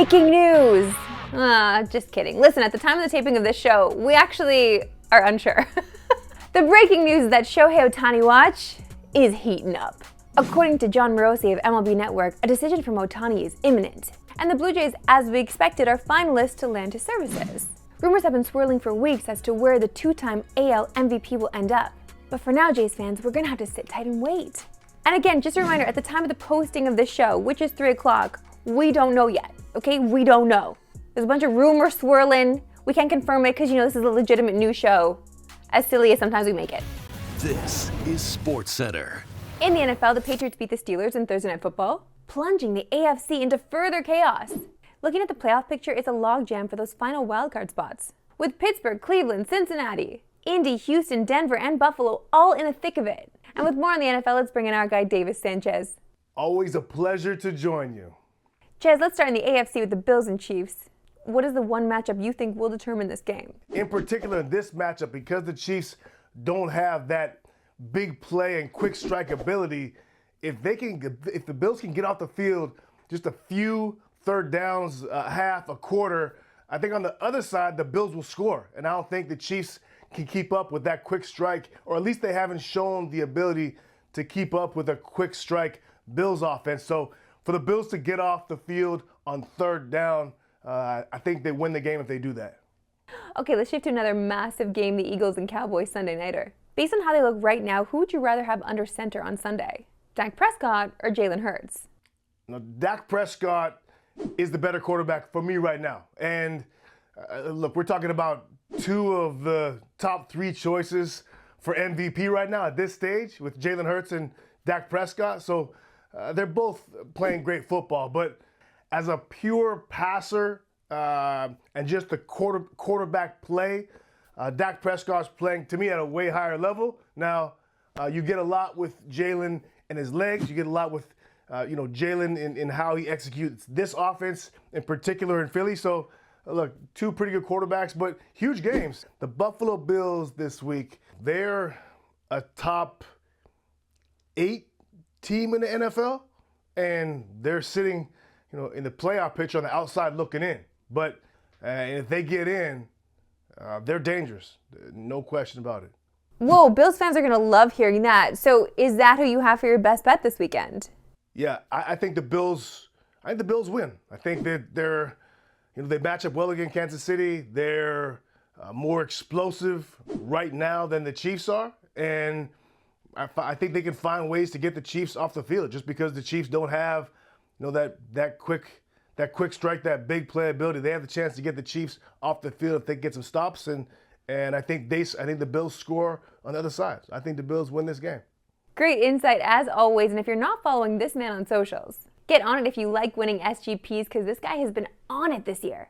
Breaking news! Just kidding. Listen, at the time of the taping of this show, we actually are unsure. The breaking news is that Shohei Ohtani watch is heating up. According to John Morosi of MLB Network, a decision from Ohtani is imminent. And the Blue Jays, as we expected, are finalists to land his services. Rumors have been swirling for weeks as to where the two-time AL MVP will end up. But for now, Jays fans, we're gonna have to sit tight and wait. And again, just a reminder, at the time of the posting of this show, which is 3 o'clock, we don't know yet, okay? We don't know. There's a bunch of rumors swirling. We can't confirm it because, this is a legitimate news show, as silly as sometimes we make it. This is Sportscentre. In the NFL, the Patriots beat the Steelers in Thursday Night Football, plunging the AFC into further chaos. Looking at the playoff picture, it's a logjam for those final wildcard spots, with Pittsburgh, Cleveland, Cincinnati, Indy, Houston, Denver, and Buffalo all in the thick of it. And with more on the NFL, let's bring in our guy, Davis Sanchez. Always a pleasure to join you. Chez, let's start in the AFC with the Bills and Chiefs. What is the one matchup you think will determine this game? In particular, this matchup, because the Chiefs don't have that big play and quick strike ability, if the Bills can get off the field just a few third downs, half, a quarter, I think on the other side, the Bills will score. And I don't think the Chiefs can keep up with that quick strike, or at least they haven't shown the ability to keep up with a quick strike Bills offense. So for the Bills to get off the field on third down, I think they win the game if they do that. Okay, let's shift to another massive game, the Eagles and Cowboys Sunday nighter. Based on how they look right now, who would you rather have under center on Sunday? Dak Prescott or Jalen Hurts? Now, Dak Prescott is the better quarterback for me right now. And look, we're talking about 2 of the top 3 choices for MVP right now at this stage with Jalen Hurts and Dak Prescott. So they're both playing great football. But as a pure passer and just the quarterback play, Dak Prescott's playing, to me, at a way higher level. Now, you get a lot with Jalen and his legs. You get a lot with, Jalen in how he executes this offense, in particular in Philly. So, look, 2 pretty good quarterbacks, but huge games. The Buffalo Bills this week, they're a top 8 team in the NFL, and they're sitting, in the playoff picture on the outside looking in. But if they get in, they're dangerous. No question about it. Whoa, Bills fans are going to love hearing that. So is that who you have for your best bet this weekend? Yeah, I think the Bills win. I think that they match up well against Kansas City. They're more explosive right now than the Chiefs are. And I think they can find ways to get the Chiefs off the field just because the Chiefs don't have, that quick strike, that big play ability. They have the chance to get the Chiefs off the field if they get some stops, and I think the Bills score on the other side. I think the Bills win this game. Great insight as always, and if you're not following this man on socials, get on it if you like winning SGPs because this guy has been on it this year.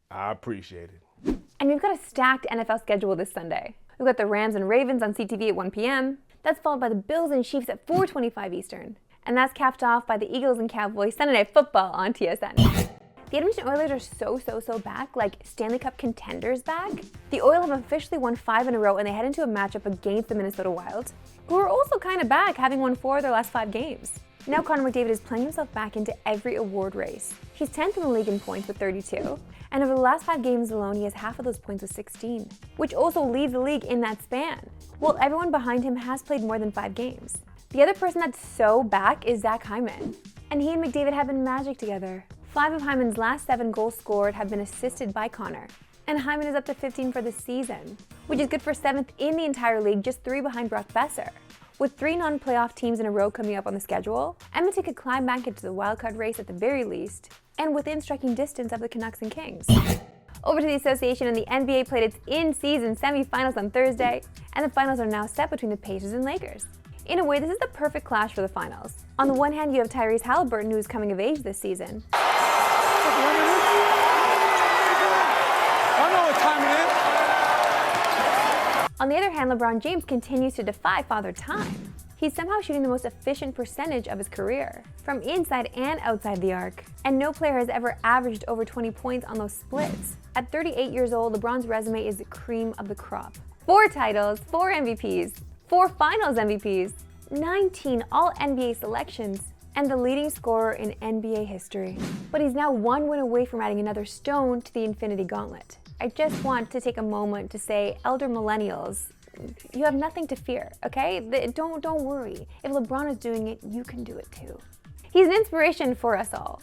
I appreciate it. And we've got a stacked NFL schedule this Sunday. We've got the Rams and Ravens on CTV at 1 p.m. That's followed by the Bills and Chiefs at 4:25 Eastern. And that's capped off by the Eagles and Cowboys Sunday Night Football on TSN. The Edmonton Oilers are so back, like Stanley Cup contenders back. The Oilers have officially won 5 in a row, and they head into a matchup against the Minnesota Wild, who are also kind of back, having won 4 of their last 5 games. Now Connor McDavid is playing himself back into every award race. He's 10th in the league in points with 32, and over the last 5 games alone, he has half of those points with 16, which also leads the league in that span. While everyone behind him has played more than 5 games. The other person that's so back is Zach Hyman, and he and McDavid have been magic together. 5 of Hyman's last 7 goals scored have been assisted by Connor, and Hyman is up to 15 for the season, which is good for 7th in the entire league, just 3 behind Brock Besser. With 3 non-playoff teams in a row coming up on the schedule, Edmonton could climb back into the wildcard race at the very least, and within striking distance of the Canucks and Kings. Over to the association, and the NBA played its in-season semifinals on Thursday, and the finals are now set between the Pacers and Lakers. In a way, this is the perfect clash for the finals. On the one hand, you have Tyrese Halliburton, who is coming of age this season. On the other hand, LeBron James continues to defy Father Time. He's somehow shooting the most efficient percentage of his career, from inside and outside the arc. And no player has ever averaged over 20 points on those splits. At 38 years old, LeBron's resume is the cream of the crop. 4 titles, 4 MVPs, 4 Finals MVPs, 19 All-NBA selections, and the leading scorer in NBA history. But he's now one win away from adding another stone to the Infinity Gauntlet. I just want to take a moment to say, elder millennials, you have nothing to fear, okay? Don't worry. If LeBron is doing it, you can do it too. He's an inspiration for us all.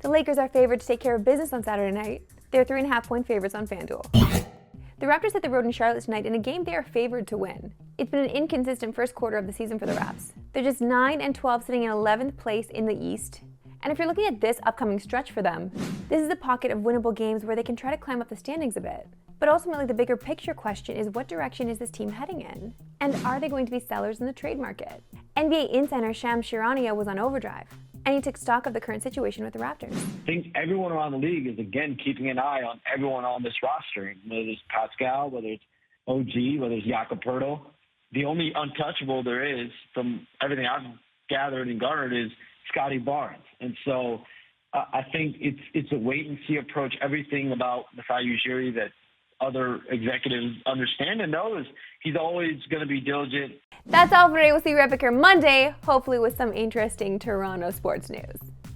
The Lakers are favored to take care of business on Saturday night. They're 3.5-point favorites on FanDuel. The Raptors hit the road in Charlotte tonight in a game they are favored to win. It's been an inconsistent first quarter of the season for the Raps. They're just 9-12, sitting in 11th place in the East. And if you're looking at this upcoming stretch for them, this is a pocket of winnable games where they can try to climb up the standings a bit. But ultimately, the bigger picture question is, what direction is this team heading in? And are they going to be sellers in the trade market? NBA insider Shams Charania was on overdrive, and he took stock of the current situation with the Raptors. I think everyone around the league is, again, keeping an eye on everyone on this roster, whether it's Pascal, whether it's OG, whether it's Jakob Poeltl. The only untouchable there is, from everything I've gathered and garnered, is Scotty Barnes. And so I think it's a wait-and-see approach. Everything about Masai Ujiri that other executives understand and know is he's always going to be diligent. That's all for today. We'll see you right back here Monday, hopefully with some interesting Toronto sports news.